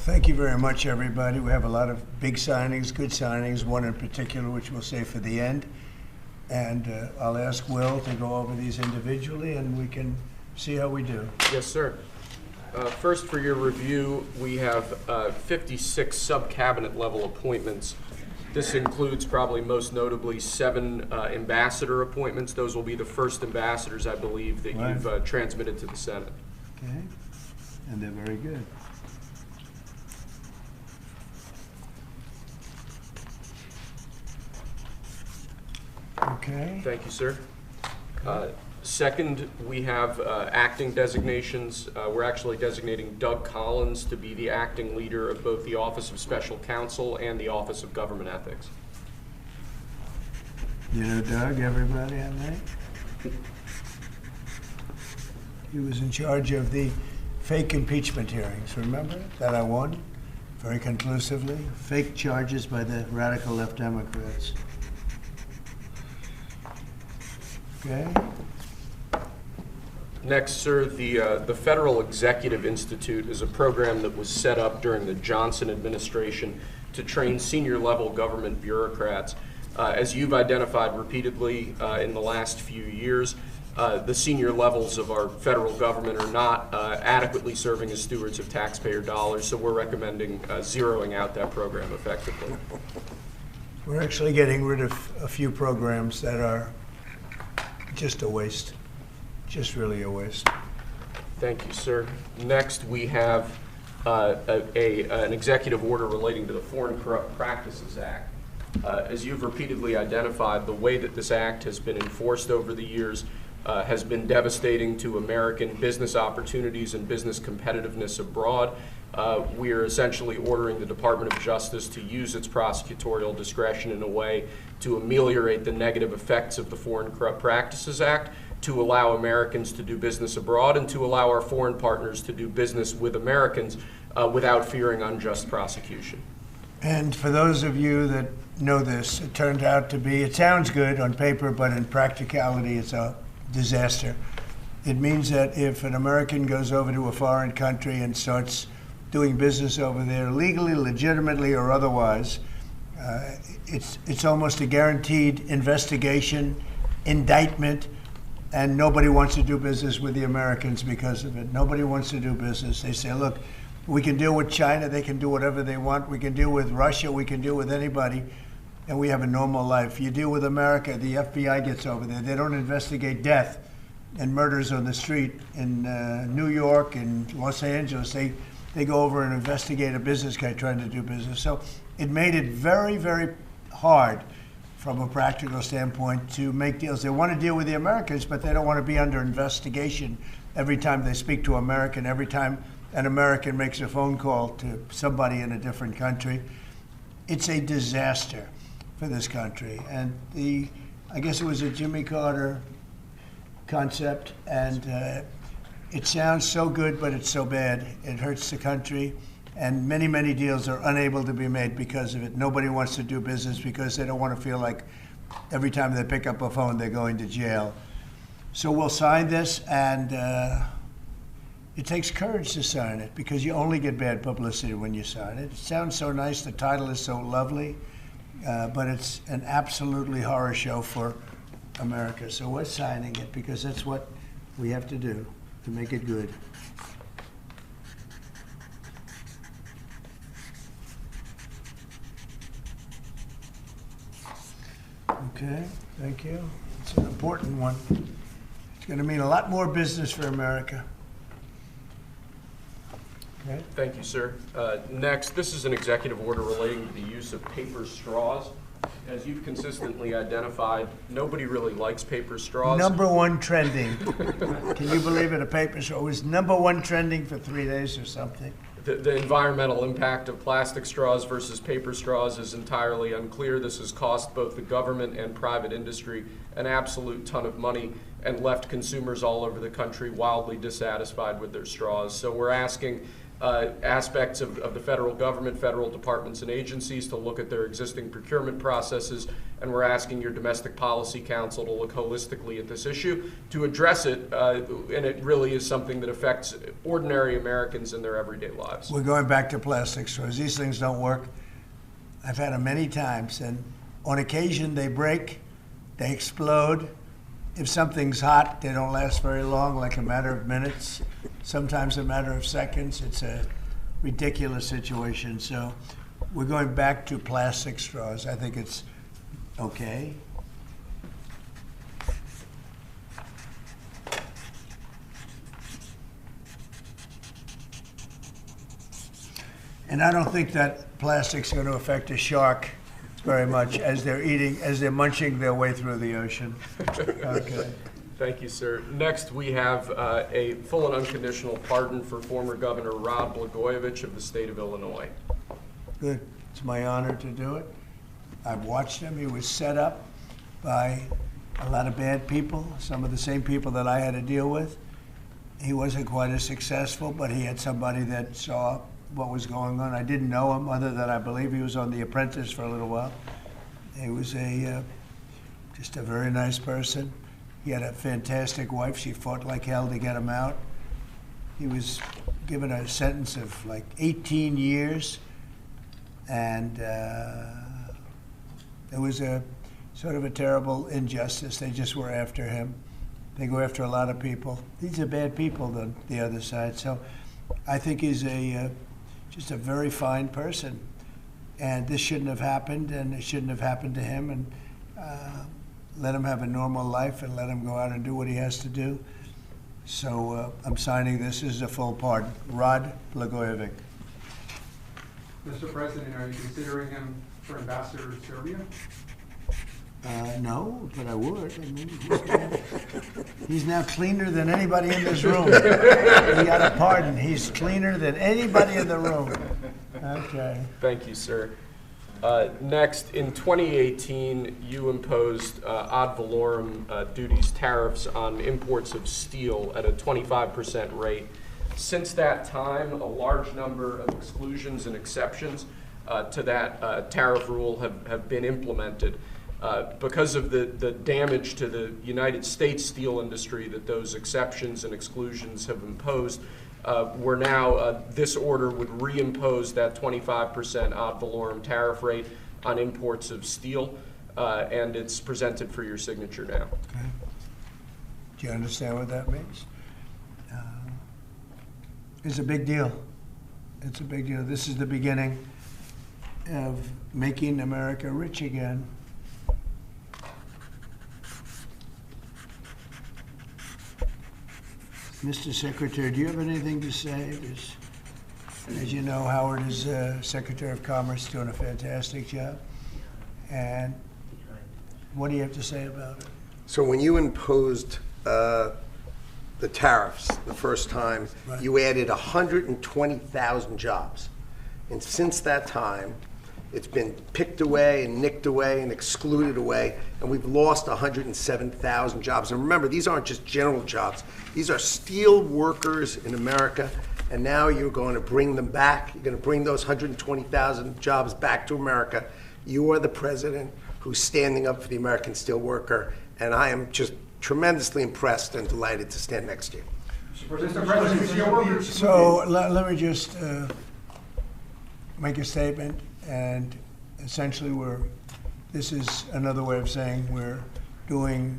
Thank you very much, everybody. We have a lot of big signings, good signings, one in particular which we'll save for the end. And I'll ask Will to go over these individually and we can see how we do. Yes, sir. First, for your review, we have 56 sub-cabinet level appointments. This includes probably most notably 7 ambassador appointments. Those will be the first ambassadors, I believe, that you've transmitted to the Senate. Okay, and they're very good. Okay. Thank you, sir. Second, we have acting designations. We're actually designating Doug Collins to be the acting leader of both the Office of Special Counsel and the Office of Government Ethics. You know Doug, everybody, I think? He was in charge of the fake impeachment hearings, remember? That I won very conclusively. Fake charges by the radical left Democrats. Okay. Next, sir, the Federal Executive Institute is a program that was set up during the Johnson administration to train senior-level government bureaucrats. As you've identified repeatedly in the last few years, the senior levels of our federal government are not adequately serving as stewards of taxpayer dollars, so we're recommending zeroing out that program effectively. We're actually getting rid of a few programs that are just a waste. Just really a waste. Thank you, sir. Next, we have an executive order relating to the Foreign Corrupt Practices Act. As you've repeatedly identified, the way that this act has been enforced over the years has been devastating to American business opportunities and business competitiveness abroad. We are essentially ordering the Department of Justice to use its prosecutorial discretion in a way to ameliorate the negative effects of the Foreign Corrupt Practices Act, to allow Americans to do business abroad, and to allow our foreign partners to do business with Americans without fearing unjust prosecution. And for those of you that know this, it turned out to be, it sounds good on paper, but in practicality it's a disaster. It means that if an American goes over to a foreign country and starts doing business over there legally, legitimately, or otherwise, it's almost a guaranteed investigation, indictment, and nobody wants to do business with the Americans because of it. Nobody wants to do business. They say, look, we can deal with China, they can do whatever they want. We can deal with Russia, we can deal with anybody, and we have a normal life. You deal with America, the FBI gets over there. They don't investigate death and murders on the street in New York and Los Angeles. They go over and investigate a business guy trying to do business. So it made it very, very hard from a practical standpoint to make deals. They want to deal with the Americans, but they don't want to be under investigation every time they speak to American, every time an American makes a phone call to somebody in a different country. It's a disaster for this country. And I guess it was a Jimmy Carter concept, and it sounds so good, but it's so bad. It hurts the country, and many, many deals are unable to be made because of it. Nobody wants to do business because they don't want to feel like every time they pick up a phone, they're going to jail. So we'll sign this, and it takes courage to sign it because you only get bad publicity when you sign it. It sounds so nice, the title is so lovely, but it's an absolutely horror show for America. So we're signing it because that's what we have to do to make it good. Okay, thank you. It's an important one. It's going to mean a lot more business for America. Okay. Thank you, sir. Next, this is an executive order relating to the use of paper straws. As you've consistently identified, nobody really likes paper straws. Number one trending. Can you believe it? A paper straw was number one trending for 3 days or something. The environmental impact of plastic straws versus paper straws is entirely unclear. This has cost both the government and private industry an absolute ton of money and left consumers all over the country wildly dissatisfied with their straws. So we're asking aspects of the federal government, federal departments and agencies to look at their existing procurement processes, and we're asking your Domestic Policy Council to look holistically at this issue to address it, and it really is something that affects ordinary Americans in their everyday lives. We're going back to plastic straws. These things don't work. I've had them many times, and on occasion they break, they explode. If something's hot, they don't last very long, like a matter of minutes, sometimes a matter of seconds. It's a ridiculous situation. So we're going back to plastic straws. I think it's okay. And I don't think that plastic's going to affect a shark very much as they're munching their way through the ocean. Okay. Thank you, sir. Next, we have a full and unconditional pardon for former Governor Rod Blagojevich of the state of Illinois. Good. It's my honor to do it. I've watched him. He was set up by a lot of bad people, some of the same people that I had to deal with. He wasn't quite as successful, but he had somebody that saw what was going on. I didn't know him other than I believe he was on The Apprentice for a little while. He was just a very nice person. He had a fantastic wife. She fought like hell to get him out. He was given a sentence of like 18 years, and it was a sort of a terrible injustice. They just were after him. They go after a lot of people. These are bad people on the other side. So I think he's just a very fine person, and this shouldn't have happened, and it shouldn't have happened to him, and let him have a normal life and let him go out and do what he has to do. So I'm signing this as a full pardon. Rod Blagojevich. Mr. President, are you considering him for ambassador to Serbia? No, but I would. I mean, he's now cleaner than anybody in this room. He got a pardon. He's cleaner than anybody in the room. Okay. Thank you, sir. Next, in 2018, you imposed ad valorem duties, tariffs on imports of steel at a 25% rate. Since that time, a large number of exclusions and exceptions to that tariff rule have been implemented. Because of the damage to the United States steel industry that those exceptions and exclusions have imposed, we're now, this order would reimpose that 25% ad valorem tariff rate on imports of steel, and it's presented for your signature now. Okay. Do you understand what that means? It's a big deal. It's a big deal. This is the beginning of making America rich again. Mr. Secretary, do you have anything to say? As you know, Howard is Secretary of Commerce, doing a fantastic job. And what do you have to say about it? So when you imposed the tariffs the first time, right, you added 120,000 jobs. And since that time, it's been picked away and nicked away and excluded away, and we've lost 107,000 jobs. And remember, these aren't just general jobs. These are steel workers in America, and now you're going to bring them back. You're going to bring those 120,000 jobs back to America. You are the president who's standing up for the American steel worker, and I am just tremendously impressed and delighted to stand next to you. Mr. President, steel workers. So let me just make a statement. And essentially, this is another way of saying we're doing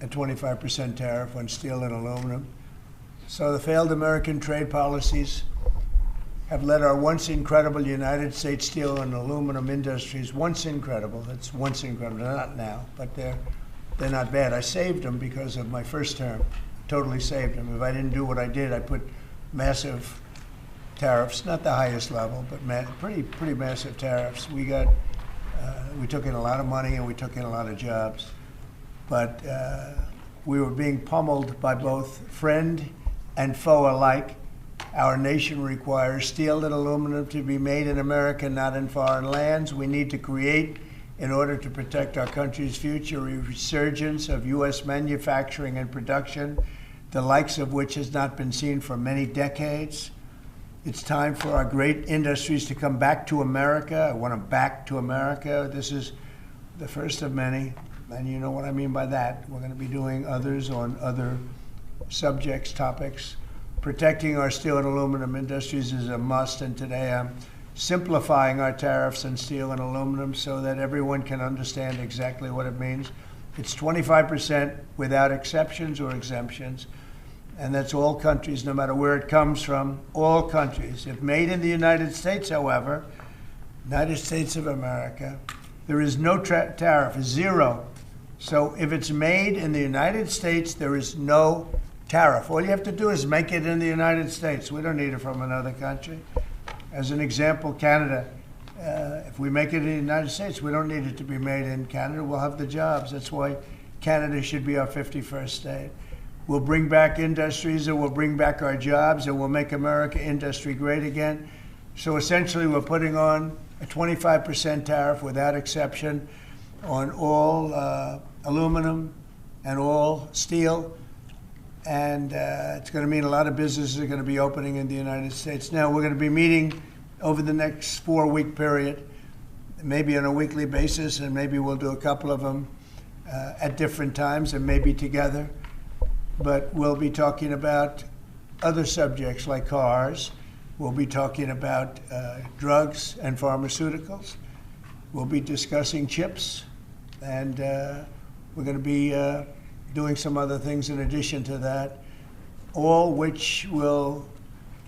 a 25% tariff on steel and aluminum. So the failed American trade policies have led our once incredible United States steel and aluminum industries, once incredible, they're not now, but they're not bad. I saved them because of my first term, totally saved them. If I didn't do what I did, I put massive tariffs, not the highest level, but pretty massive tariffs. We took in a lot of money and we took in a lot of jobs, but we were being pummeled by both friend and foe alike. Our nation requires steel and aluminum to be made in America, not in foreign lands. We need to create, in order to protect our country's future, a resurgence of U.S. manufacturing and production, the likes of which has not been seen for many decades. It's time for our great industries to come back to America. I want them back to America. This is the first of many, and you know what I mean by that. We're going to be doing others on other subjects, topics. Protecting our steel and aluminum industries is a must, and today I'm simplifying our tariffs on steel and aluminum so that everyone can understand exactly what it means. It's 25% without exceptions or exemptions, and that's all countries, no matter where it comes from, all countries. If made in the United States, however, United States of America, there is no tariff, zero. So if it's made in the United States, there is no tariff. All you have to do is make it in the United States. We don't need it from another country. As an example, Canada. If we make it in the United States, we don't need it to be made in Canada. We'll have the jobs. That's why Canada should be our 51st state. We'll bring back industries, and we'll bring back our jobs, and we'll make America industry great again. So essentially, we're putting on a 25% tariff without exception on all aluminum and all steel. And it's going to mean a lot of businesses are going to be opening in the United States. Now, we're going to be meeting over the next 4-week period, maybe on a weekly basis, and maybe we'll do a couple of them at different times and maybe together. But we'll be talking about other subjects like cars. We'll be talking about drugs and pharmaceuticals. We'll be discussing chips, and we're going to be doing some other things in addition to that, all which will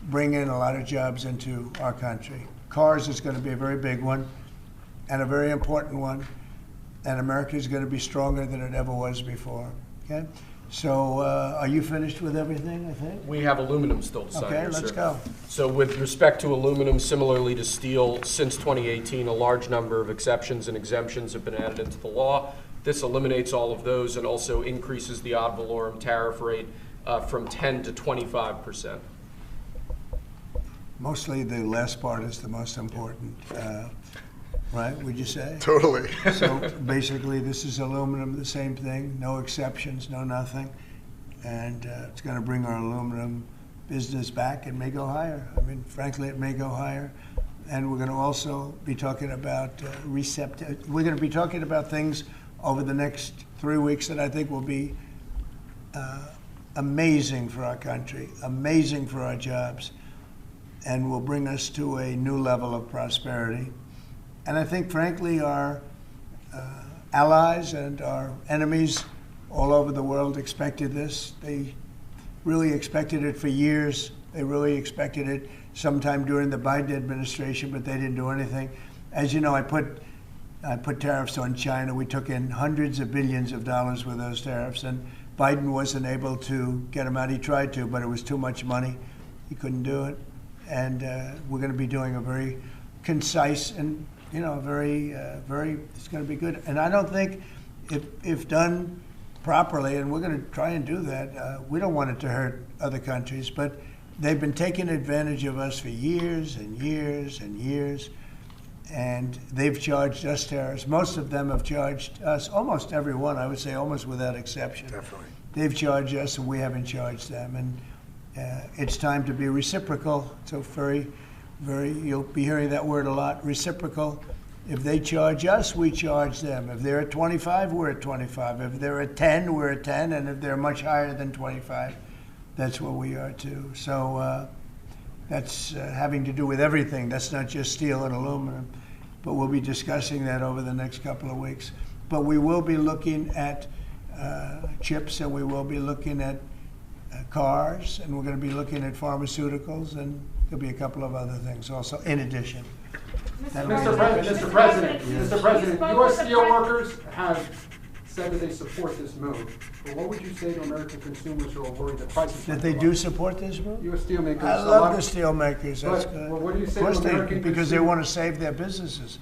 bring in a lot of jobs into our country. Cars is going to be a very big one and a very important one, and America is going to be stronger than it ever was before. Okay? So are you finished with everything, I think? We have aluminum still to sign Okay, here, let's sir. go. So with respect to aluminum, similarly to steel, since 2018, a large number of exceptions and exemptions have been added into the law. This eliminates all of those and also increases the ad valorem tariff rate from 10 to 25%. Mostly the last part is the most important, right, would you say? Totally. So basically, this is aluminum, the same thing, no exceptions, no nothing. And it's going to bring our aluminum business back. It may go higher. I mean, frankly, it may go higher. And we're going to also be talking about we're going to be talking about things over the next 3 weeks that I think will be amazing for our country, amazing for our jobs, and will bring us to a new level of prosperity. And I think, frankly, our allies and our enemies all over the world expected this. They really expected it for years. They really expected it sometime during the Biden administration, but they didn't do anything. As you know, I put tariffs on China. We took in hundreds of billions of dollars with those tariffs, and Biden wasn't able to get them out. He tried to, but it was too much money. He couldn't do it. And we're going to be doing a very concise and, very, it's going to be good. And I don't think if done properly, and we're going to try and do that, we don't want it to hurt other countries, but they've been taking advantage of us for years and years and years, and they've charged us tariffs. Most of them have charged us, almost every one, I would say almost without exception. Definitely. They've charged us and we haven't charged them. And it's time to be reciprocal. So you'll be hearing that word a lot, reciprocal. If they charge us, we charge them. If they're at 25, we're at 25. If they're at 10, we're at 10. And if they're much higher than 25, that's what we are too. So that's having to do with everything. That's not just steel and aluminum. But we'll be discussing that over the next couple of weeks. But we will be looking at chips, and we will be looking at cars, and we're going to be looking at pharmaceuticals, and there'll be a couple of other things also in addition. Mr. President, U.S. steelworkers have said that they support this move. But what would you say to American consumers who are worried that prices That might they go do up? support this move? U.S. steelmakers. I love the steel makers. That's But, good. well, what do you say Of course to they, American because they consumers? want to save their businesses.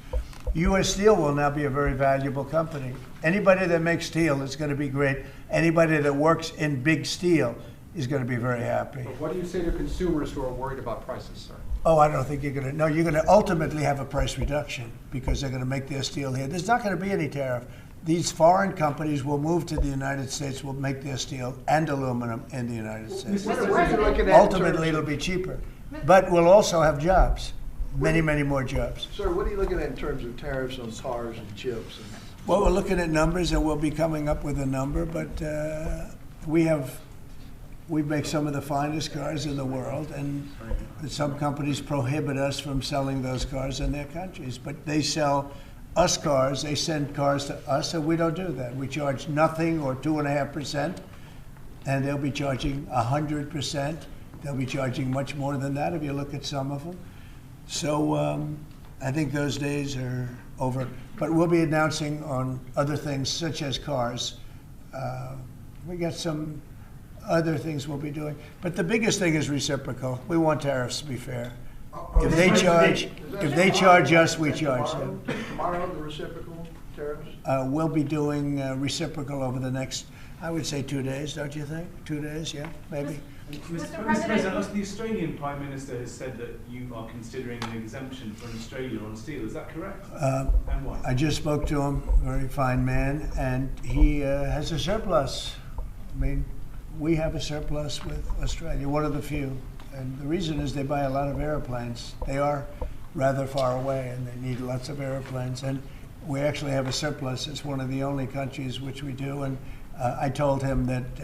U.S. Steel will now be a very valuable company. Anybody that makes steel is going to be great. Anybody that works in big steel is going to be very happy. But what do you say to consumers who are worried about prices, sir? Oh, I don't think you're going to. No, you're going to ultimately have a price reduction because they're going to make their steel here. There's not going to be any tariff. These foreign companies will move to the United States, will make their steel and aluminum in the United States. What are you looking at in Ultimately, terms it'll be cheaper. But we'll also have jobs, many, many more jobs. Sir, what are you looking at in terms of tariffs on cars and chips? Well, we're looking at numbers, and we'll be coming up with a number, but we make some of the finest cars in the world, and some companies prohibit us from selling those cars in their countries. But they sell us cars, they send cars to us, and we don't do that. We charge nothing or 2.5%, and they'll be charging 100%. They'll be charging much more than that if you look at some of them. So I think those days are over. But we'll be announcing on other things such as cars. We got some other things we'll be doing. But the biggest thing is reciprocal. We want tariffs to be fair. If they charge us, we charge them. Tomorrow, the reciprocal tariffs? We'll be doing reciprocal over the next, I would say, 2 days, don't you think? 2 days, yeah, maybe. Mr. President, the Australian Prime Minister has said that you are considering an exemption for Australia on steel. Is that correct? And why? I just spoke to him, very fine man, and he has a surplus. I mean, we have a surplus with Australia, one of the few. And the reason is they buy a lot of airplanes. They are rather far away, and they need lots of airplanes. And we actually have a surplus. It's one of the only countries which we do. And I told him that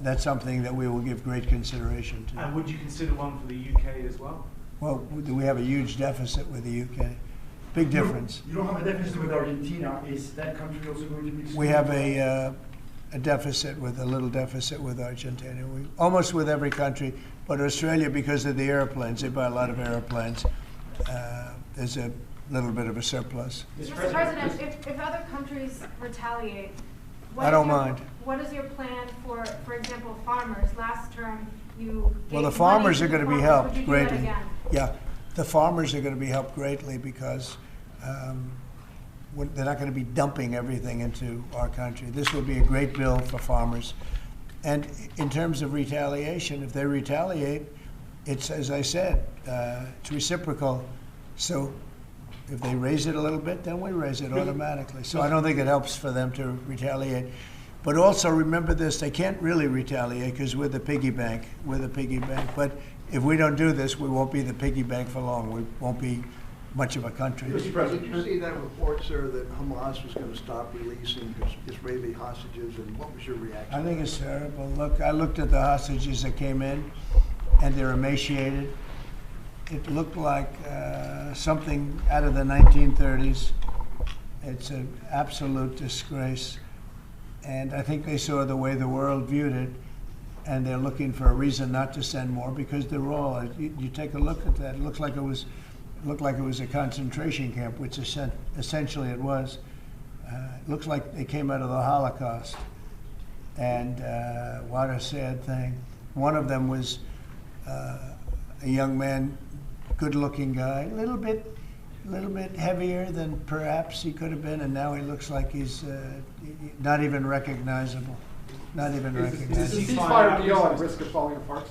that's something that we will give great consideration to. And would you consider one for the UK as well? Well, we have a huge deficit with the UK. Big difference. You don't have a deficit with Argentina. Is that country also going to be? We have a deficit with a little deficit with Argentina. Almost with every country, but Australia, because of the airplanes, they buy a lot of airplanes. There's a little bit of a surplus. Mr. President, if other countries retaliate, I don't mind. What is your plan for example, farmers? Last term, you gave Well, the farmers are money to going to be farmers. helped Would you do that greatly. again? Yeah, the farmers are going to be helped greatly because they're not going to be dumping everything into our country. This will be a great bill for farmers. And in terms of retaliation, if they retaliate, it's, as I said, it's reciprocal. So if they raise it a little bit, then we raise it automatically. So I don't think it helps for them to retaliate. But also remember this, they can't really retaliate because we're the piggy bank. We're the piggy bank. But if we don't do this, we won't be the piggy bank for long. We won't be much of a country. Mr. President, did you see that report, sir, that Hamas was going to stop releasing Israeli hostages, and what was your reaction? I think it's terrible. Look, I looked at the hostages that came in, and they're emaciated. It looked like something out of the 1930s. It's an absolute disgrace. And I think they saw the way the world viewed it, and they're looking for a reason not to send more because they're all. You take a look at that. It looked like it was a concentration camp, which essentially it was. It looks like they came out of the Holocaust. And what a sad thing. One of them was a young man, good-looking guy, a little bit heavier than perhaps he could have been, and now he looks like he's not even recognizable. Not even Is recognizable. the ceasefire deal at risk of falling apart?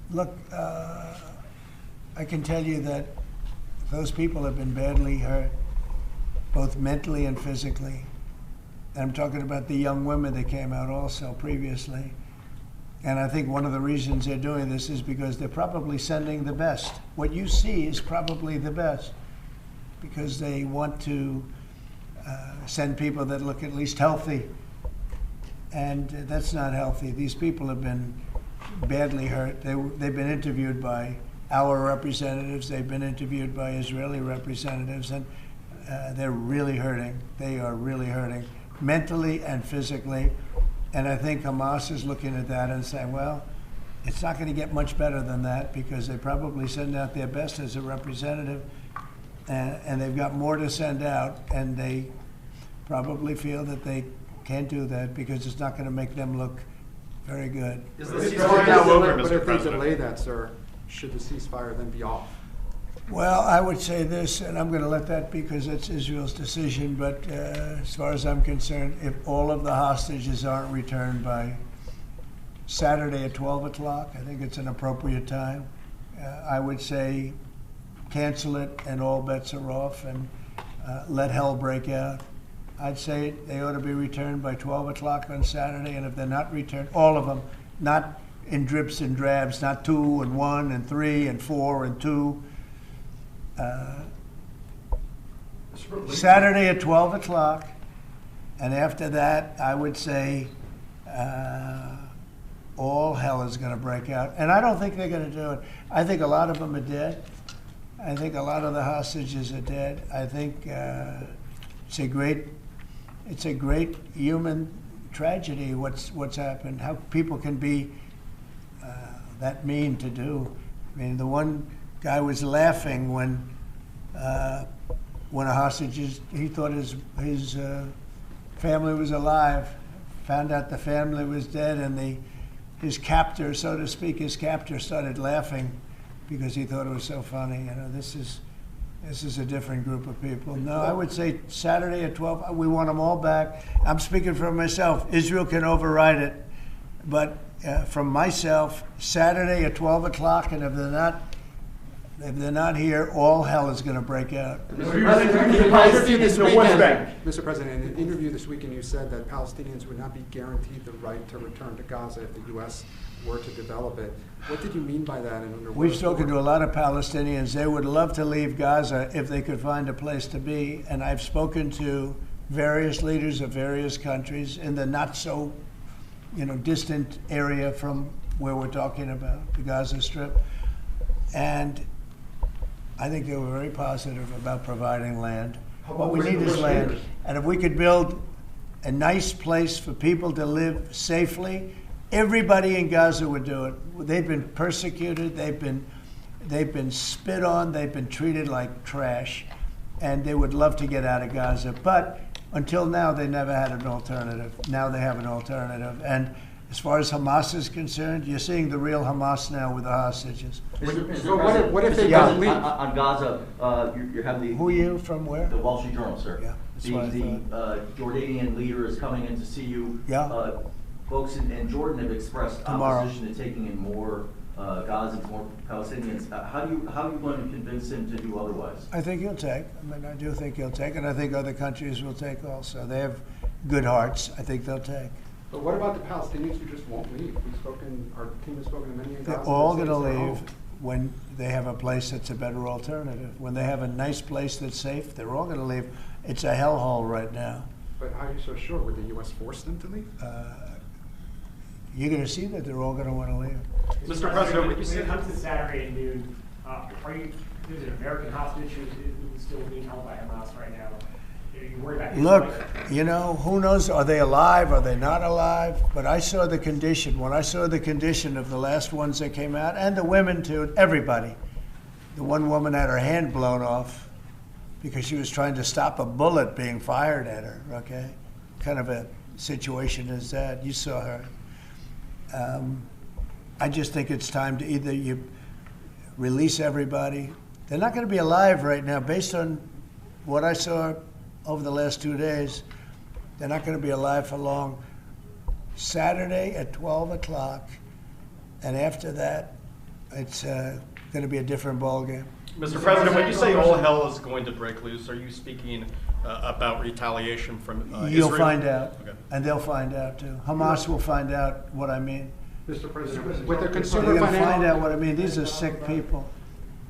Look, I can tell you that those people have been badly hurt, both mentally and physically. And I'm talking about the young women that came out also previously. And I think one of the reasons they're doing this is because they're probably sending the best. What you see is probably the best because they want to send people that look at least healthy. And that's not healthy. These people have been badly hurt. They've been interviewed by our representatives. They've been interviewed by Israeli representatives, and they're really hurting. They are really hurting, mentally and physically. And I think Hamas is looking at that and saying, well, it's not going to get much better than that because they probably send out their best as a representative, and they've got more to send out, and they probably feel that they can't do that because it's not going to make them look very good. Is But the if ceasefire now over, but Mr. if they President? delay that, sir, should the ceasefire then be off? Well, I would say this, and I'm going to let that because it's Israel's decision, but as far as I'm concerned, if all of the hostages aren't returned by Saturday at 12 o'clock, I think it's an appropriate time. I would say cancel it and all bets are off and let hell break out. I'd say they ought to be returned by 12 o'clock on Saturday, and if they're not returned, all of them, not in drips and drabs, not 2 and 1 and 3 and 4 and 2. Saturday at 12 o'clock, and after that, I would say all hell is going to break out. And I don't think they're going to do it. I think a lot of them are dead. I think a lot of the hostages are dead. I think it's a great human tragedy what's happened. How people can be that mean to do. I mean, the one guy was laughing when a hostage he thought his family was alive, found out the family was dead, and his captor, so to speak, started laughing because he thought it was so funny. You know, this is a different group of people. No, I would say Saturday at 12. We want them all back. I'm speaking for myself. Israel can override it, but from myself, Saturday at 12 o'clock, and if they're not here, all hell is going to break out. Mr. President, in an interview this weekend, you said that Palestinians would not be guaranteed the right to return to Gaza if the U.S. were to develop it. What did you mean by that? And under We've spoken to a lot of Palestinians. They would love to leave Gaza if they could find a place to be. And I've spoken to various leaders of various countries in the not so, distant area from where we're talking about, the Gaza Strip. And I think they were very positive about providing land. What we need is land. And if we could build a nice place for people to live safely, everybody in Gaza would do it. They've been persecuted, they've been spit on, they've been treated like trash, and they would love to get out of Gaza. But until now, they never had an alternative. Now they have an alternative. And as far as Hamas is concerned, you're seeing the real Hamas now with the hostages. So what if they don't leave? On Gaza, you have the... Who are you, from where? The Wall Street Journal, sir. Yeah, that's what I The Jordanian leader is coming in to see you. Yeah. Folks in Jordan have expressed Tomorrow. opposition to taking in more Gazans, more Palestinians. How are you going to convince him to do otherwise? I think he'll take. I do think he'll take, and I think other countries will take also. They have good hearts. I think they'll take. But what about the Palestinians who just won't leave? Our team has spoken to many in Gaza. They're all going to leave when they have a place that's a better alternative. When they have a nice place that's safe, they're all going to leave. It's a hellhole right now. But how are you so sure? Would the U.S. force them to leave? You're going to see that they're all going to want to leave. Mr. President, when it comes to Saturday at noon, there's an American hostage who's still being held by Hamas right now. Are you worried about his Look, life? who knows? Are they alive? Are they not alive? But I saw the condition. When I saw the condition of the last ones that came out, and the women too, everybody. The one woman had her hand blown off because she was trying to stop a bullet being fired at her, okay? Kind of a situation is that. You saw her. I just think it's time to either you release everybody. They're not going to be alive right now, based on what I saw over the last 2 days. They're not going to be alive for long. Saturday at 12 o'clock, and after that, it's going to be a different ballgame. Mr. President, when you say all hell is going to break loose, are you speaking about retaliation from Israel? You'll find out, okay. And they'll find out too. Hamas will find out what I mean. Mr. President, with the They're consumer going to find financial... out what I mean. These are sick people,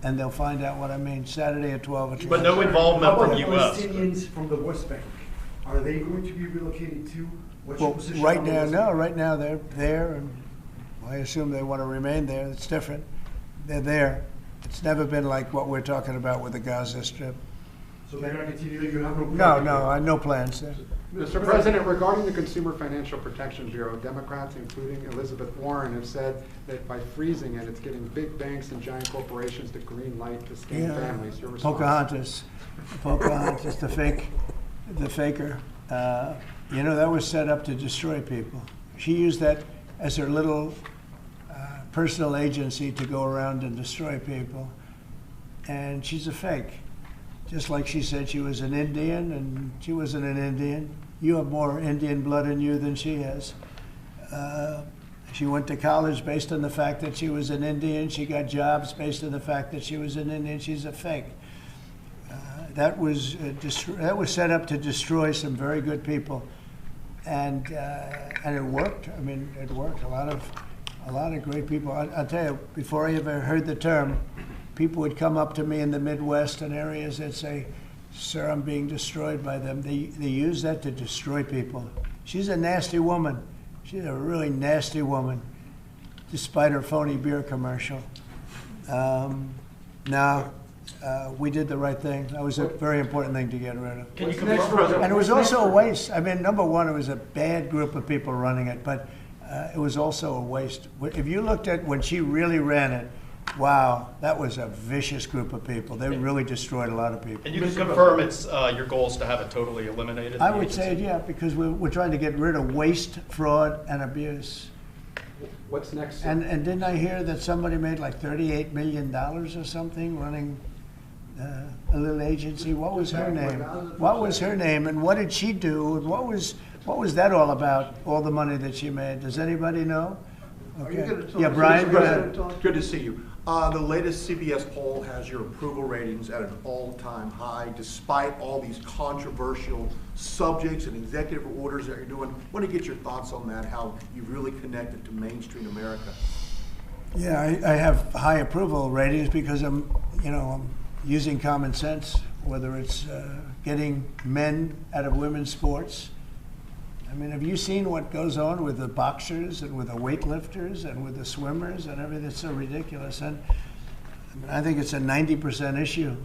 and they'll find out what I mean. Saturday at 12 o'clock. But no involvement How from about the the U.S. Palestinians from the West Bank? Are they going to be relocated too? What's your Well, position right on the now, West no. Bank? Right now, they're there, and I assume they want to remain there. It's different. They're there. It's never been like what we're talking about with the Gaza Strip. So they're going to continue. You have no plan? No plans there. Mr. President, regarding the Consumer Financial Protection Bureau, Democrats, including Elizabeth Warren, have said that by freezing it, it's giving big banks and giant corporations the green light to scam families. Your response? Pocahontas, the faker. That was set up to destroy people. She used that as her little personal agency to go around and destroy people. And she's a fake. Just like she said she was an Indian, and she wasn't an Indian. You have more Indian blood in you than she has. She went to college based on the fact that she was an Indian. She got jobs based on the fact that she was an Indian. She's a fake. That was set up to destroy some very good people, and it worked. I mean, it worked. A A lot of great people. I'll tell you, before I ever heard the term, people would come up to me in the Midwest and areas that say, "Sir, I'm being destroyed by them." They use that to destroy people. She's a nasty woman. She's a really nasty woman, despite her phony beer commercial. We did the right thing. That was a very important thing to get rid of. Can you confirm, President? And it was also a waste. I mean, number one, it was a bad group of people running it, but it was also a waste. If you looked at when she really ran it, wow, that was a vicious group of people. They really destroyed a lot of people. And you can confirm it's your goal is to have it totally eliminated? I would say, yeah, because we're trying to get rid of waste, fraud, and abuse. What's next? And didn't I hear that somebody made like $38 million or something running a little agency? What was her name? What was her name? And what did she do? And what was that all about? All the money that she made? Does anybody know? Are you gonna tell Yeah, us- Brian, go Mr. ahead. President, Good to see you. The latest CBS poll has your approval ratings at an all-time high, despite all these controversial subjects and executive orders that you're doing. Want to get your thoughts on that, how you really connected to mainstream America. Yeah, I have high approval ratings because I'm using common sense, whether it's getting men out of women's sports. I mean, have you seen what goes on with the boxers and with the weightlifters and with the swimmers and everything? It's so ridiculous. And I think it's a 90% issue.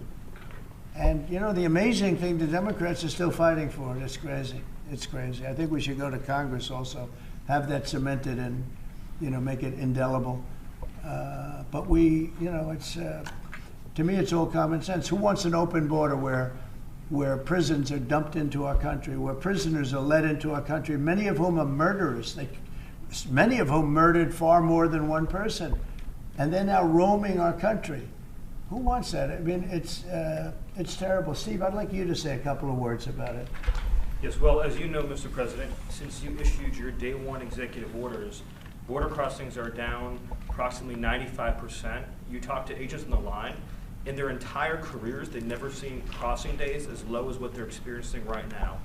And, the amazing thing, the Democrats are still fighting for it. It's crazy. It's crazy. I think we should go to Congress also, have that cemented and, make it indelible. But it's, to me, it's all common sense. Who wants an open border where prisons are dumped into our country, where prisoners are led into our country, many of whom are murderers, many of whom murdered far more than one person, and they're now roaming our country? Who wants that? I mean, it's terrible. Steve, I'd like you to say a couple of words about it. Yes, well, as you know, Mr. President, since you issued your day one executive orders, border crossings are down approximately 95%. You talk to agents on the line, in their entire careers, they've never seen crossing days as low as what they're experiencing right now.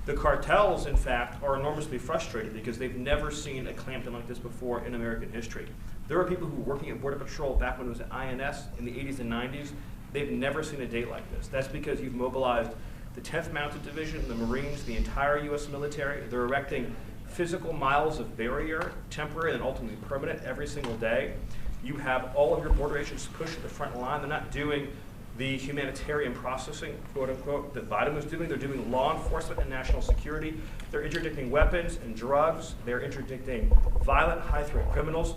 The cartels, in fact, are enormously frustrated because they've never seen a clampdown like this before in American history. There are people who were working at Border Patrol back when it was at INS in the 80s and 90s. They've never seen a day like this. That's because you've mobilized the 10th Mounted Division, the Marines, the entire U.S. military. They're erecting physical miles of barrier, temporary and ultimately permanent, every single day. You have all of your border agents pushed to the front line. They're not doing the humanitarian processing, quote unquote, that Biden was doing. They're doing law enforcement and national security. They're interdicting weapons and drugs. They're interdicting violent, high-threat criminals.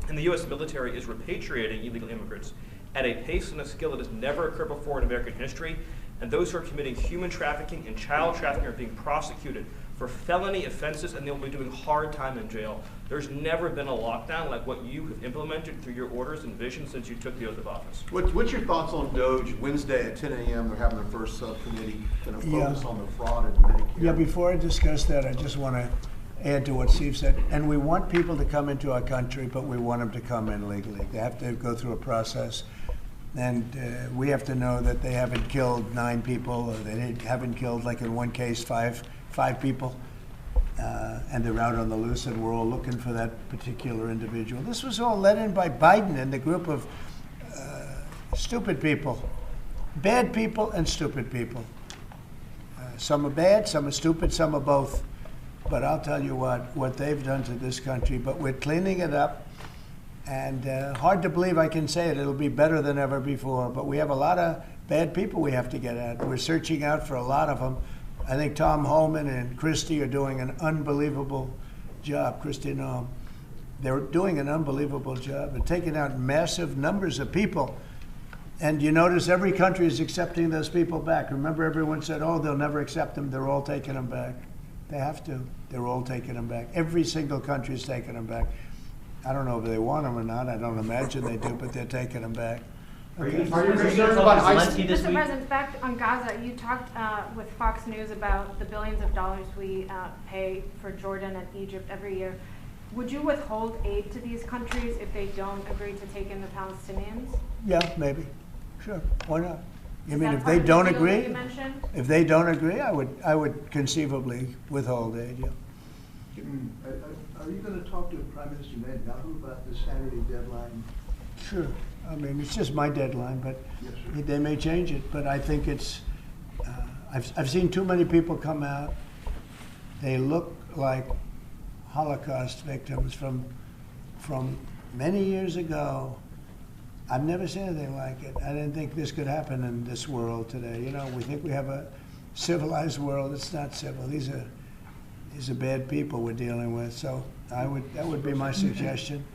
And the U.S. military is repatriating illegal immigrants at a pace and a skill that has never occurred before in American history. And those who are committing human trafficking and child trafficking are being prosecuted for felony offenses, and they'll be doing hard time in jail. There's never been a lockdown like what you have implemented through your orders and vision since you took the oath of office. What's your thoughts on DOGE? Wednesday at 10 a.m. they're having their first subcommittee going to focus on the fraud in Medicare. Yeah, before I discuss that, I just want to add to what Steve said. And we want people to come into our country, but we want them to come in legally. They have to go through a process. And we have to know that they haven't killed 9 people, or they haven't killed, like in one case, five people. And they're out on the loose, and we're all looking for that particular individual. This was all led in by Biden and the group of stupid people, bad people and stupid people. Some are bad, some are stupid, some are both. But I'll tell you what they've done to this country. But we're cleaning it up, and hard to believe I can say it. It'll be better than ever before. But we have a lot of bad people we have to get at. We're searching out for a lot of them. I think Tom Homan and Christie are doing an unbelievable job. Christie Noem. They're doing an unbelievable job. They're taking out massive numbers of people. And you notice every country is accepting those people back. Remember, everyone said, oh, they'll never accept them. They're all taking them back. They have to. They're all taking them back. Every single country is taking them back. I don't know if they want them or not. I don't imagine they do, but they're taking them back. Are you concerned about ICE? Mr. President, back on Gaza, you talked with Fox News about the billions of dollars we pay for Jordan and Egypt every year. Would you withhold aid to these countries if they don't agree to take in the Palestinians? Yeah, maybe. Sure. Why not? You Is mean that if part they of the don't deal that agree? you mentioned? If they don't agree, I would conceivably withhold aid. Yeah. Are you going to talk to Prime Minister Netanyahu about the Saturday deadline? Sure. I mean, it's just my deadline, but Yes, sir. they may change it. But I think it's, I've seen too many people come out. They look like Holocaust victims from many years ago. I've never seen anything like it. I didn't think this could happen in this world today. You know, we think we have a civilized world. It's not civil. These are bad people we're dealing with. So that would be my suggestion.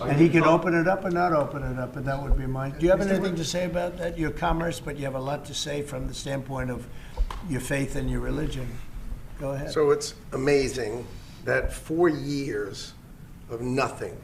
And he can open it up or not open it up, but that would be mine. Do you have anything to say about that? Your commerce, but you have a lot to say from the standpoint of your faith and your religion. Go ahead. So it's amazing that 4 years of nothing,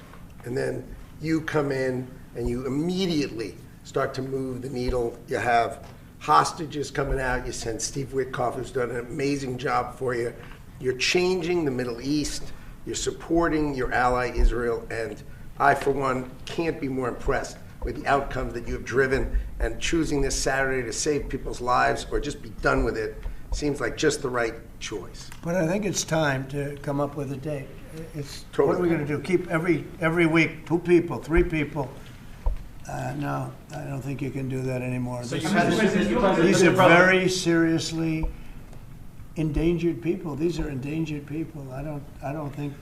and then you come in and you immediately start to move the needle. You have hostages coming out. You send Steve Witkoff, who's done an amazing job for you. You're changing the Middle East. You're supporting your ally Israel, and I, for one, can't be more impressed with the outcomes that you have driven, and choosing this Saturday to save people's lives or just be done with it seems like just the right choice. But I think it's time to come up with a date. It's Totally. What are we going to do? Keep every week 2 people, 3 people? No, I don't think you can do that anymore. So This you is- had These are very seriously endangered people. These are endangered people. I don't think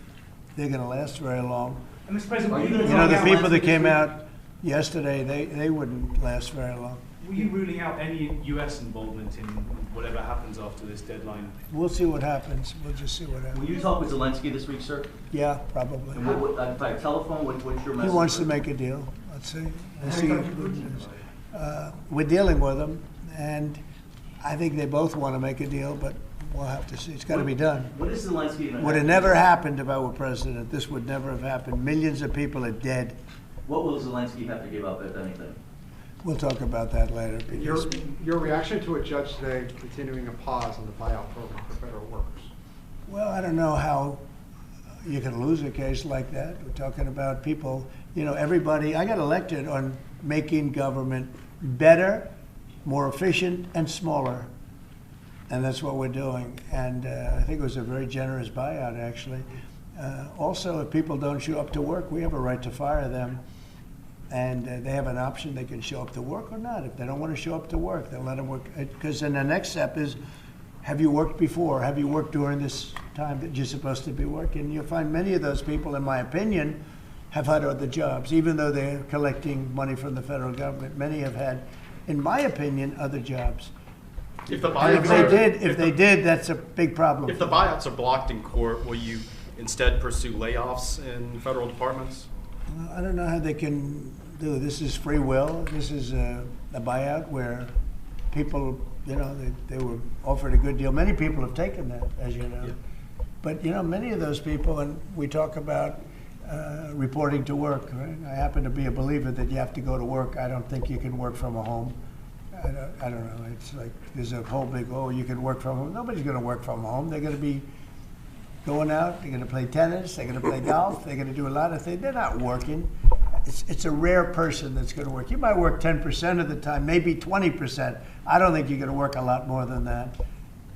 they're going to last very long. And Mr. President, were you You know, the people that came out yesterday, they wouldn't last very long. Were you ruling out any U.S. involvement in whatever happens after this deadline? We'll see what happens. We'll just see what Will happens. you talk with Zelensky this week, sir? Yeah, probably. And by telephone, what's your message? He wants to make a deal. Let's see. Let's see. We're dealing with him, and I think they both want to make a deal, but we'll have to see. It's got to be done. What is Zelensky? Would have never happened if I were president. This would never have happened. Millions of people are dead. What will Zelensky have to give up, if anything? We'll talk about that later. because- Your reaction to a judge today continuing a pause on the buyout program for federal workers? Well, I don't know how you can lose a case like that. We're talking about people, you know, everybody. I got elected on making government better, more efficient, and smaller. And that's what we're doing. And I think it was a very generous buyout, actually. Also, if people don't show up to work, we have a right to fire them. And they have an option. They can show up to work or not. If they don't want to show up to work, they'll let them work. Because then the next step is, have you worked before? Have you worked during this time that you're supposed to be working? You'll find many of those people, in my opinion, have had other jobs. Even though they're collecting money from the federal government, many have had, in my opinion, other jobs. If the And buyouts if they did, that's a big problem. If the buyouts are blocked in court, will you instead pursue layoffs in federal departments? I don't know how they can do. This is free will. This is a buyout where people, you know, they were offered a good deal. Many people have taken that, as you know. Yeah. But, you know, many of those people, and we talk about reporting to work, right? I happen to be a believer that you have to go to work. I don't think you can work from a home. I don't know. It's like there's a whole big, oh, you can work from home. Nobody's going to work from home. They're going to be going out, they're going to play tennis, they're going to play golf, they're going to do a lot of things. They're not working. It's a rare person that's going to work. You might work 10% of the time, maybe 20%. I don't think you're going to work a lot more than that.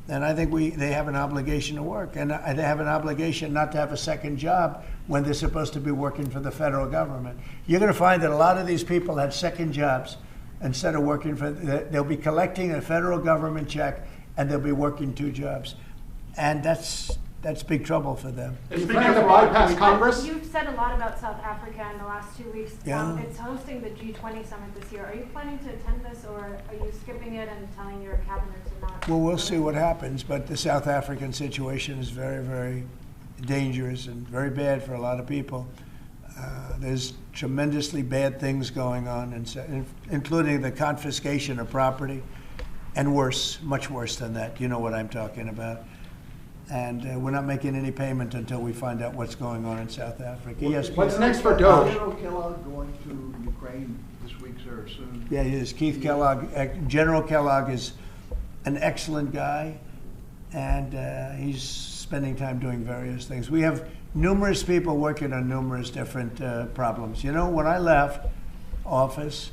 And I think they have an obligation to work. And they have an obligation not to have a second job when they're supposed to be working for the federal government. You're going to find that a lot of these people have second jobs instead of working for, they'll be collecting a federal government check and they'll be working 2 jobs. And that's big trouble for them. Are you planning to bypass Congress? You've said a lot about South Africa in the last 2 weeks. Yeah. It's hosting the G20 summit this year. Are you planning to attend this, or are you skipping it and telling your cabinet to not? Well, we'll see what happens, but the South African situation is very, very dangerous and very bad for a lot of people. There's tremendously bad things going on, including the confiscation of property, and worse, much worse than that. You know what I'm talking about. And we're not making any payment until we find out what's going on in South Africa. Yes, What's next for Doge? General Kellogg going to Ukraine this week, sir, soon? Yeah, he is. Keith Kellogg. General Kellogg is an excellent guy, and he's spending time doing various things. We have numerous people working on numerous different problems. You know, when I left office,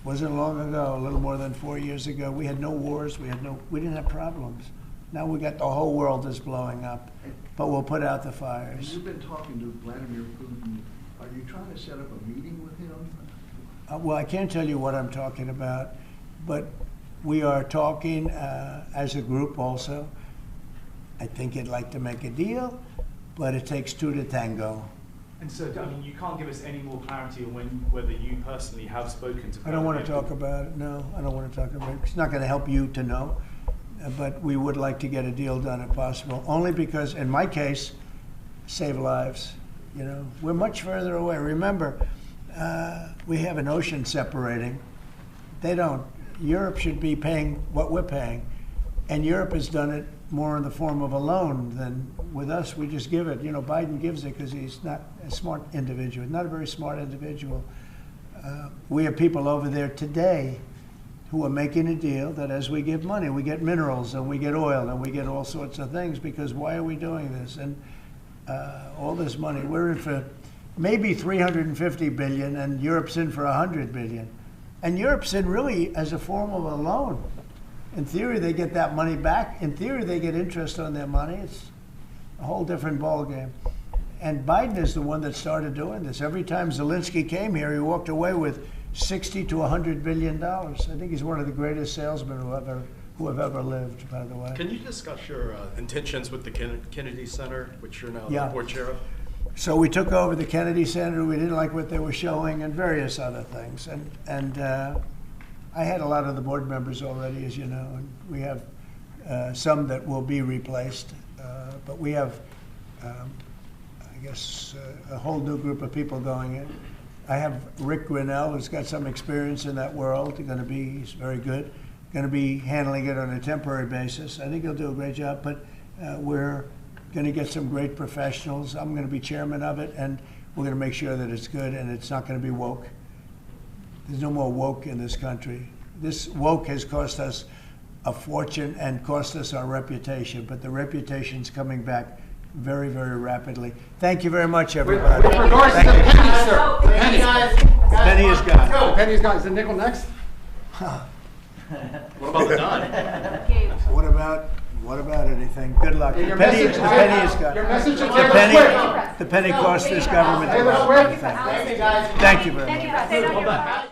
wasn't long ago, a little more than 4 years ago, we had no wars, we didn't have problems. Now we got the whole world is blowing up, but we'll put out the And fires. you've been talking to Vladimir Putin. Are you trying to set up a meeting with him? Well, I can't tell you what I'm talking about, but we are talking as a group also. I think he'd like to make a deal, but it takes two to tango. And so, I mean, you can't give us any more clarity on whether you personally have spoken to. I don't want to talk about it, no. I don't want to talk about it. It's not going to help you to know, but we would like to get a deal done if possible, only because, in my case, save lives. You know, we're much further away. Remember, we have an ocean separating. They don't. Europe should be paying what we're paying, and Europe has done it more in the form of a loan than with us. We just give it. You know, Biden gives it because he's not a smart individual, not a very smart individual. We have people over there today who are making a deal that as we give money, we get minerals and we get oil and we get all sorts of things, because why are we doing this? And all this money, we're in for maybe 350 billion and Europe's in for 100 billion. And Europe's in really as a form of a loan. In theory, they get that money back. In theory, they get interest on their money. It's a whole different ballgame. And Biden is the one that started doing this. Every time Zelensky came here, he walked away with $60 to $100 billion. I think he's one of the greatest salesmen who have ever lived, by the way. Can you discuss your intentions with the Kennedy Center, which you're now the board chair of? So we took over the Kennedy Center. We didn't like what they were showing and various other things. And I had a lot of the board members already, as you know, and we have some that will be replaced. But we have, I guess, a whole new group of people going in. I have Rick Grinnell, who's got some experience in that world. He's very good. Going to be handling it on a temporary basis. I think he'll do a great job, but we're going to get some great professionals. I'm going to be chairman of it, and we're going to make sure that it's good and it's not going to be woke. There's no more woke in this country. This woke has cost us a fortune and cost us our reputation, but the reputation's coming back very, very rapidly. Thank you very much, everybody. With regards to the penny, sir. The penny. Penny is gone. The penny's gone. Is the nickel next? What about the dime? What about anything? Good luck. The Your penny message- is gone. Your message is The penny cost this government a lot. Taylor Swift. Thank you very much. Thank you, President.